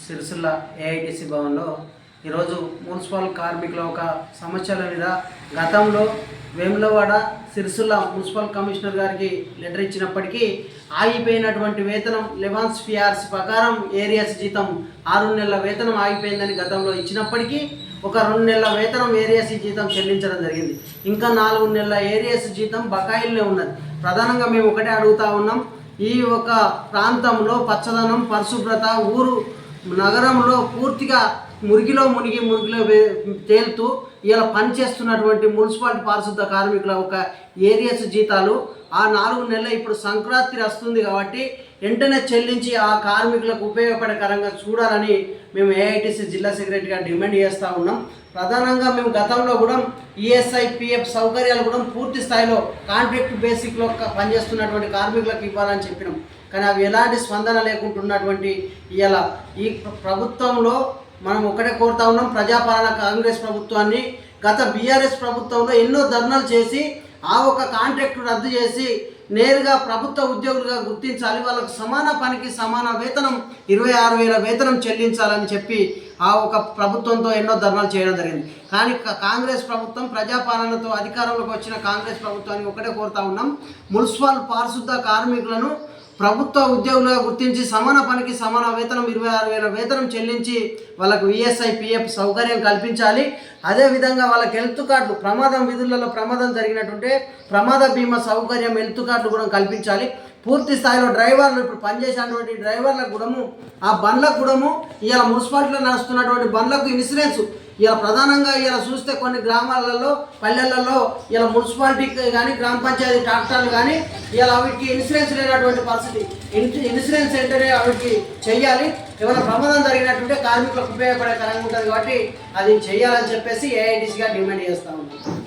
Sircilla AITC భవన్లో ఈరోజు municipal కార్మికుల ఒక సమస్యల మీద గతంలో వేములవాడ సిరిసిల్ల మున్సిపల్ కమిషనర్ గారికి లెటర్ ఇచ్చినప్పటికీ ఆగిపోయినటువంటి వేతనం 11 PRC ప్రకారం ఏరియాస్ జీతం 6 నెలల వేతనం ఆగిపోయిందని గతంలో ఇచ్చినప్పటికీ ఒక 2 నెలల వేతనం ఏరియాస్ జీతం చెల్లించడం జరిగింది. ఇంకా 4 నెలల ఏరియాస్ జీతం బకాయిల్నే ఉన్నది. ప్రధానంగా మేము ఒకటే అడుగుతా ఉన్నాం, ఈ ఒక ప్రాంతంలో పచ్చదనం పరిశుభ్రత ఊరు నగరంలో పూర్తిగా మురికిలో తేలుతూ ఇలా పనిచేస్తున్నటువంటి మున్సిపాలిటీ పారిశుద్ధ కార్మికుల ఒక ఏరియాస్ జీతాలు ఆ 4 నెలలు ఇప్పుడు సంక్రాంతి వస్తుంది కాబట్టి వెంటనే చెల్లించి ఆ కార్మికులకు ఉపయోగపడకరంగా చూడాలని మేము ఏఐటిసి జిల్లా సెక్రటరీగా డిమాండ్ చేస్తూ ఉన్నాం. ప్రధానంగా మేము గతంలో కూడా ఈఎస్ఐ పిఎఫ్ సౌకర్యాలు కూడా పూర్తి స్థాయిలో కాంట్రాక్ట్ బేసిక్లో పనిచేస్తున్నటువంటి కార్మికులకు ఇవ్వాలని చెప్పినాం. కానీ అవి ఎలాంటి స్పందన లేకుంటున్నటువంటి ఇలా ఈ ప్రభుత్వంలో మనం ఒకటే కోరుతా ఉన్నాం, ప్రజాపాలన కాంగ్రెస్ ప్రభుత్వాన్ని గత బీఆర్ఎస్ ప్రభుత్వంలో ఎన్నో ధర్నాలు చేసి ఆ ఒక కాంట్రాక్ట్ రద్దు చేసి నేరుగా ప్రభుత్వ ఉద్యోగులుగా గుర్తించాలి, వాళ్ళకు సమాన పనికి సమాన వేతనం 26,000 వేతనం చెల్లించాలని చెప్పి ఆ ఒక ప్రభుత్వంతో ఎన్నో ధర్నాలు చేయడం జరిగింది. కానీ కాంగ్రెస్ ప్రభుత్వం ప్రజాపాలనతో అధికారంలోకి వచ్చిన కాంగ్రెస్ ప్రభుత్వాన్ని ఒకటే కోరుతా ఉన్నాం, మున్సిపల్ పారిశుద్ధ కార్మికులను ప్రభుత్వ ఉద్యోగులుగా గుర్తించి సమాన పనికి సమాన వేతనం 26,000 వేతనం చెల్లించి వాళ్ళకు ఈఎస్ఐ పిఎఫ్ సౌకర్యం కల్పించాలి. అదేవిధంగా వాళ్ళకి హెల్త్ కార్డులు ప్రమాదం విధులలో ప్రమాదం జరిగినట్టుంటే ప్రమాద బీమా సౌకర్యం హెల్త్ కార్డులు కూడా కల్పించాలి. పూర్తి స్థాయిలో డ్రైవర్లు ఇప్పుడు పనిచేసేటువంటి డ్రైవర్లకు కూడా ఆ బండ్లకు కూడా ఇలా మున్సిపాలిటీలో నడుస్తున్నటువంటి బండ్లకు ఇన్సూరెన్స్ ఇలా ప్రధానంగా ఇలా చూస్తే కొన్ని గ్రామాలలో పల్లెలలో ఇలా మున్సిపాలిటీకి కానీ గ్రామ పంచాయతీ ట్రాక్టర్లు కానీ ఇలా వీటికి ఇన్సూరెన్స్ లేనటువంటి పరిస్థితి. ఇన్సూరెన్స్ వెంటనే వీటికి చెయ్యాలి. ఏమైనా ప్రమాదం జరిగినట్టుంటే కార్మికులకు ఉపయోగపడే కరంగా ఉంటుంది కాబట్టి అది చెయ్యాలని చెప్పేసి ఏఐటిసిగా డిమాండ్ చేస్తూ ఉన్నాం.